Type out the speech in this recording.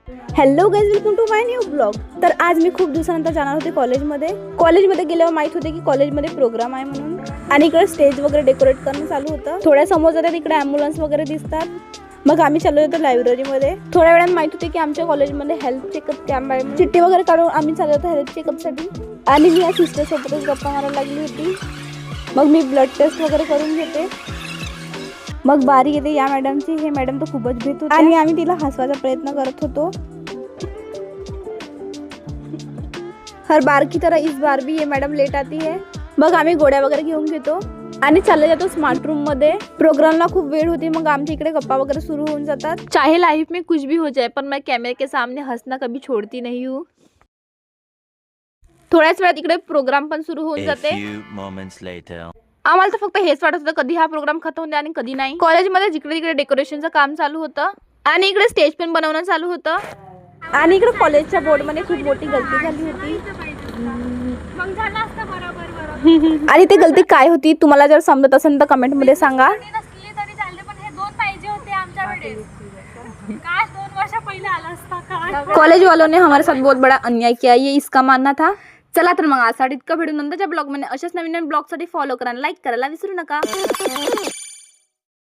Hello guys, welcome to my new blog. तर आज मी खूप दिवसानंतर जाणार होते कॉलेजमध्ये गेल्यावर माहित होते की कॉलेजमध्ये प्रोग्राम आहे म्हणून. आणि इकडे स्टेज वगैरे डेकोरेट करणं चालू होतं. थोड्या समोर जातात इकडे ॲम्ब्युलन्स वगैरे दिसतात. मग आम्ही चाललो होतो लायब्ररीमध्ये. थोड्या वेळानं माहित होते की आमच्या कॉलेजमध्ये हेल्थ चेकअप कॅम्प आहे. चिठ्ठी वगैरे काढून आम्ही चाललो होतो हेल्थ चेकअपसाठी. आणि मी या सिस्टरसोबतच गप्पा मारायला लागली होती. मग मी ब्लड टेस्ट वगैरे करून घेते. मग बारी येते या मॅडमची. हे मॅडम तर खूपच भेट होते आणि आम्ही तिला हसवायचा प्रयत्न करत होतो. हर बार की तरह इस बार भी ये मैडम लेट आती है. मग आम्ही गोळ्या वगैरे घेऊन घेतो आणि चालले जातो स्मार्ट रूम मध्ये. प्रोग्रामला खूप वेळ होती. मग आमच्या इकडे गप्पा वगैरे सुरू होऊन जातात. चाहे लाइफ में कुछ भी हो जाए पर मैं कैमरे के सामने हंसना कभी छोड़ती नहीं हूँ. थोड्याच वेळात इकडे प्रोग्राम पण सुरू होऊन जाते. आम्हाला तर फक्त हेच वाटत होतं कधी हा प्रोग्राम खतम होते आणि कधी नाही. कॉलेजमध्ये जिकडे तिकडे डेकोरेशनचं काम चालू होतं आणि इकडे स्टेज पण बनवणं चालू होतं. आणि इकडे कॉलेजच्या बोर्डमध्ये खूप मोठी गलती झाली होती. आणि ती गलती काय होती तुम्हाला जर समजत असेल तर कमेंट मध्ये सांगा. कॉलेज वालों ने हमारे साथ बहुत बड़ा अन्याय किया, ये इसका मानना था. चला तर मग आजसाठी इतकं भेटू नंतरच्या ब्लॉग मध्ये. अशाच नवीन नवीन ब्लॉग साठी फॉलो करा, लाईक करायला विसरू नका.